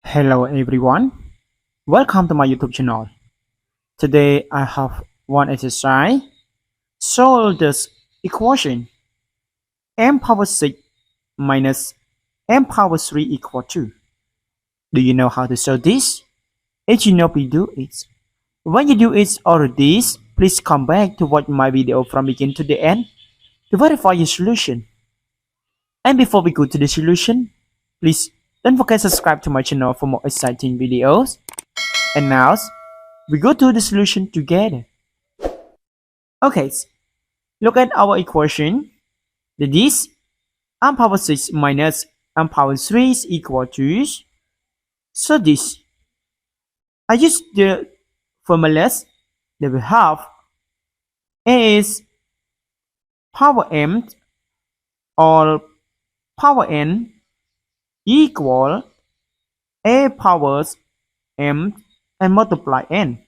Hello everyone, welcome to my YouTube channel. Today I have one exercise. Solve this equation m power 6 minus m power 3 equal to. Do you know how to solve this? If you know, please do it. When you do it or this, please come back to watch my video from beginning to the end to verify your solution. And before we go to the solution, please don't forget to subscribe to my channel for more exciting videos. And now, we go to the solution together. Okay, look at our equation. This m power 6 minus m power 3 is equal to. So this, I use the formulas that we have is power m or power n equal a powers m and multiply n.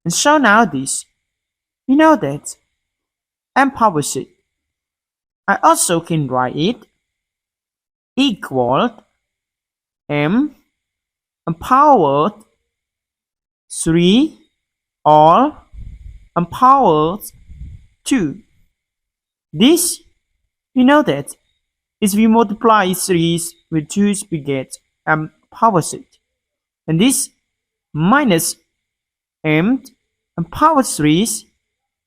And so now this, we know that m power 6, I also can write it equal m power 3 or m power 2. This, we know that if we multiply 3 with 2, we get m power 6. And this minus m power 3,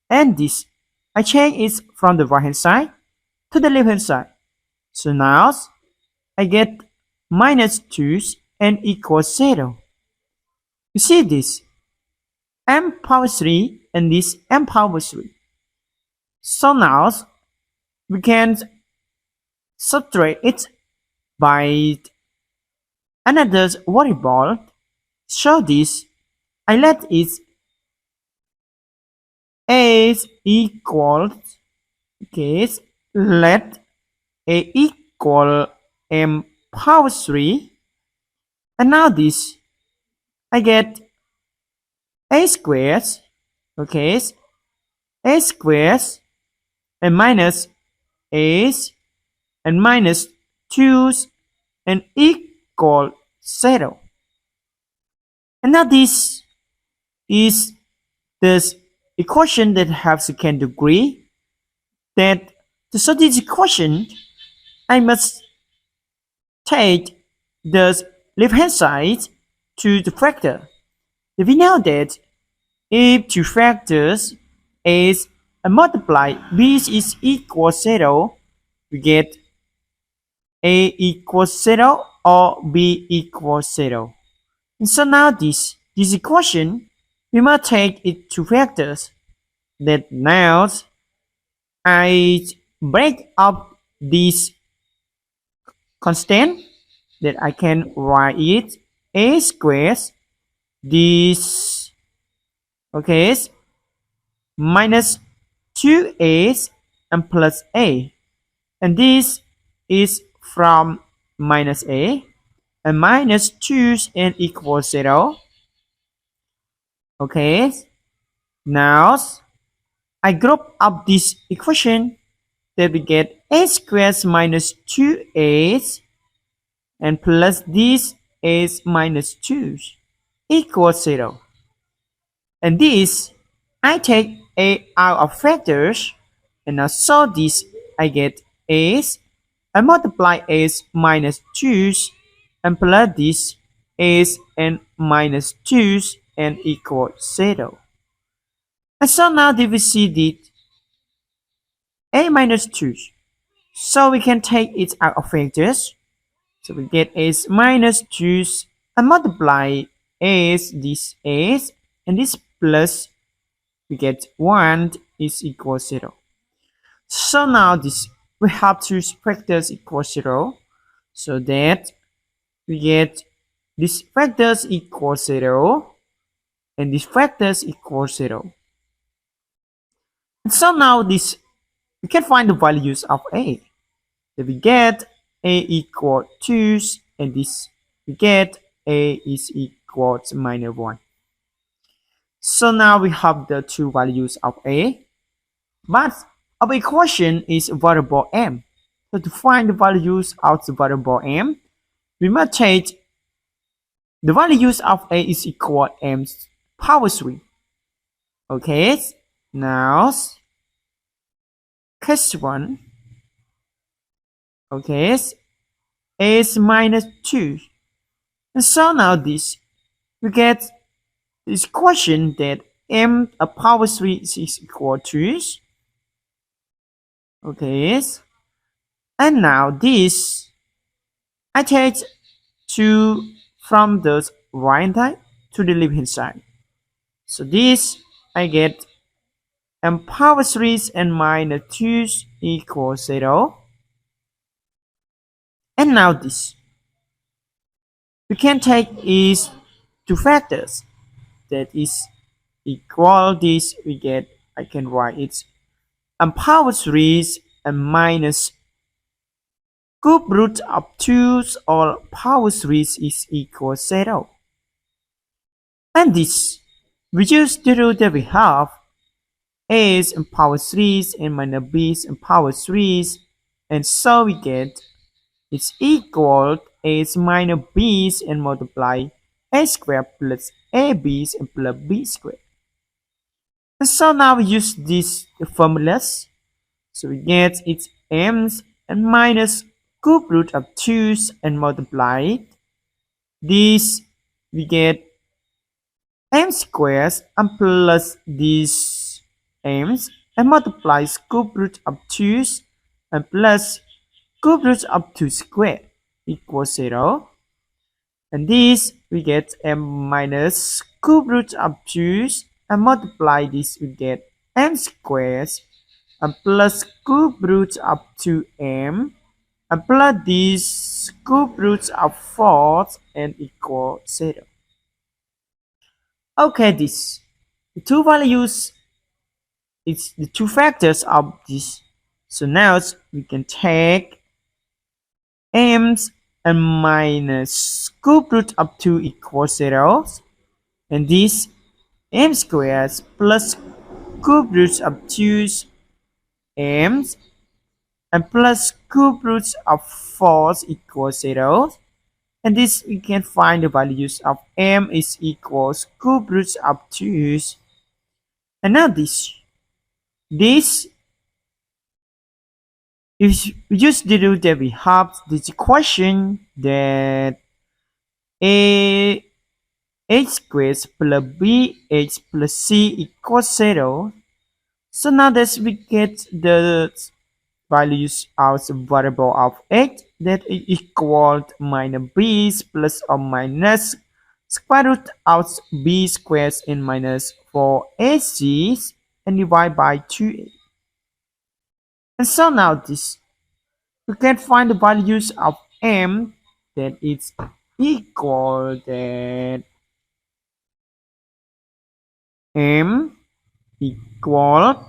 and this, I change it from the right hand side to the left hand side. So now I get minus 2 and equals 0. You see this m power 3 and this m power 3. So now we can subtract it by another variable. So this, I let it is equal, okay, let a equal m power 3, and now this, I get a squared, okay, a squared and minus a and minus 2 and equal 0. And now this is this equation that has second degree, that to solve this equation, I must take the left hand side to the factor. We know that if two factors is multiply b is equal 0, we get a equals 0 or b equals 0. And so now this equation, we must take it to factors. That now I break up this constant, that I can write it a squared, this, okay, minus 2a and plus a, and this is from minus a and minus 2 and equals 0. Okay, now I group up this equation, that we get a squared minus 2a and plus this is minus 2 equals 0. And this, I take a out of factors, and now so this, I get a, I multiply a minus 2 and plus this is and minus 2 and equal 0. And so now that we see that a minus 2, so we can take it out of factors. So we get a minus 2 and multiply a, this is, and this plus, we get 1 is equal 0. So now this, we have two factors equal 0, so that we get this factors equal 0 and this factors equal 0. And so now this, we can find the values of a. So we get a equal 2 and this, we get a is equal to minus 1. So now we have the two values of a, but our equation is variable m. So to find the values of the variable m, we must take The values of a is equal m power 3. Okay, now case 1. Okay, a is minus 2. And so now this, we get this question that m a power 3 is equal to, okay, and now this, I take 2 from the right side to the left hand side. So this, I get m power 3 and minus 2 equals 0. And now this, we can take is two factors that is equal this, we get, I can write it m power 3 and minus cube root of 2 or power 3 is equal 0. And this, we use the rule that we have a is in power 3 and minus b is in power 3, and so we get it's equal a is minus b and multiply a squared plus ab and plus b squared. And so now we use these formulas. So we get it's m and minus cube root of 2 and multiply this, we get m squares and plus this m's and multiplies cube root of 2 and plus cube root of 2 squared equals 0. And this we get m minus cube root of 2 and multiply this, we get m squares and plus cube root of 2m and plus this cube root of 4 and equal 0. Okay, this the two values, it's the two factors of this. So now we can take m and minus cube root of 2 equals 0, and this m squares plus cube root of 2 m and plus cube root of 4 equals 0. And this we can find the values of m is equals cube root of 2. And now this if we use the rule that we have this equation that a h squared plus b h plus c equals 0. So now that we get the values of the variable of h that is equal to minus b plus or minus square root of b squared and minus 4ac and divide by 2a. And so now this, we can find the values of m that is equal that m equal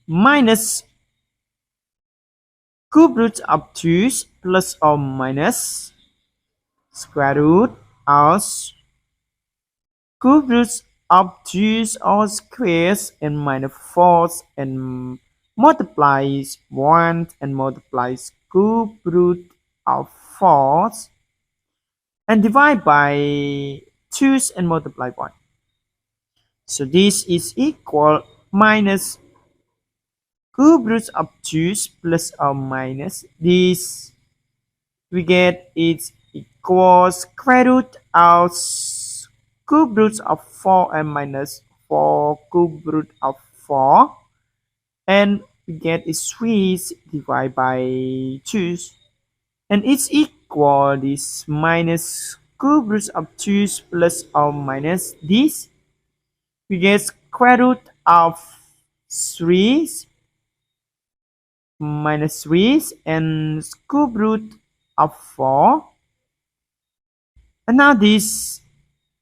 minus cube root of 2 plus or minus square root of cube root of 2 all squares and minus 4 and multiplies 1 and multiplies cube root of 4 and divide by 2 and multiply 1. So this is equal minus cube root of 2 plus or minus this, we get it's equals square root of cube root of 4 and minus 4 cube root of 4, and we get is 3 divided by 2, and it's equal this minus cube root of 2 plus or minus this, we get square root of 3 minus 3 and cube root of 4, and now this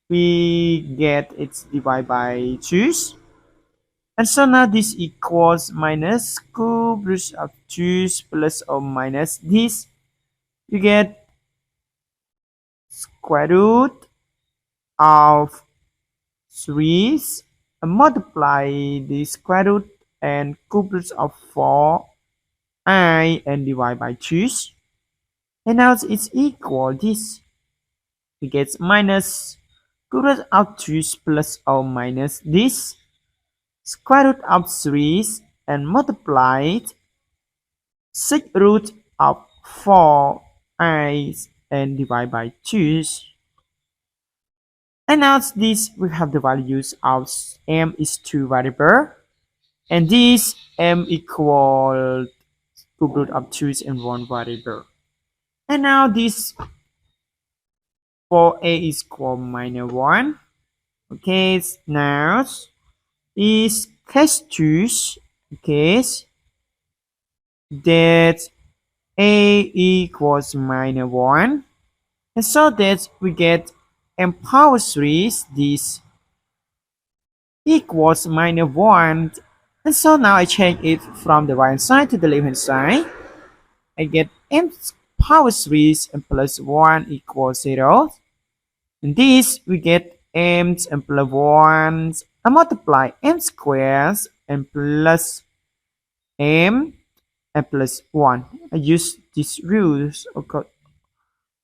we get it's divided by 2, and so now this equals minus cube root of 2 plus or minus this, you get square root of 3 and multiply the square root and cube root of 4i and divide by 2, and now it's equal this. we get minus square root of 2 plus or minus this square root of 3 and multiplied 6 root of 4i and divide by 2. And now this we have the values of m is 2 variable and this m equal square root of 2 and 1 variable. And now this for a is equal minus 1. Okay, now is case 2 case that a equals minus 1, and so that we get m power 3 this equals minus 1, and so now I change it from the right hand side to the left hand side. I get m power 3 and plus 1 equals 0. In this we get m and plus 1 and multiply m squares and plus m and plus 1. I use these rules. Okay.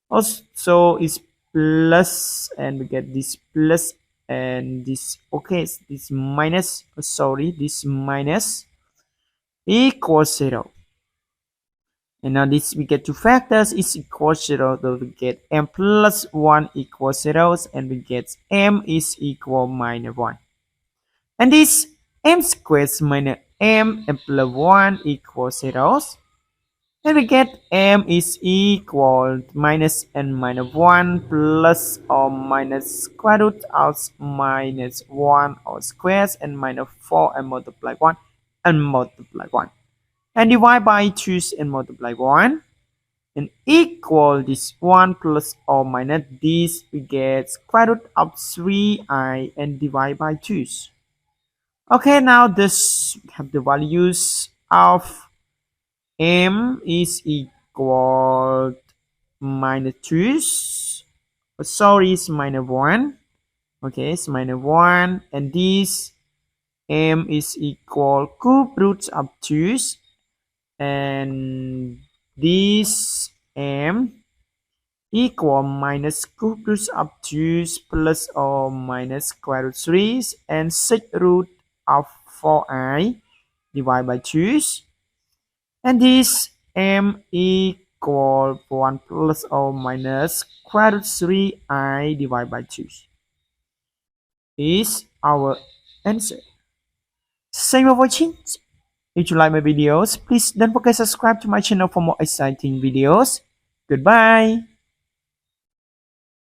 Also is plus and we get this plus and this okay this minus sorry this minus equals 0. And now this we get two factors is equals 0, so we get m plus 1 equals 0 and we get m is equal minus 1. And this m squared minus m and plus 1 equals 0. And we get m is equal minus n minus 1 plus or minus square root of minus 1 or squares and minus 4 and multiply 1 and multiply 1. And divide by 2 and multiply 1. And equal this 1 plus or minus this we get square root of 3i and divide by 2. Okay, now this we have the values of m is equal minus 2. Sorry, it's minus 1. Okay, it's minus 1. And this m is equal cube root of 2. And this m equal minus cube root of 2 plus or minus square root 3 and 6 root of 4i divided by 2. And this m equal 1 plus or minus square root 3i divided by 2 is our answer. Thank you for watching. If you like my videos, please don't forget to subscribe to my channel for more exciting videos. Goodbye.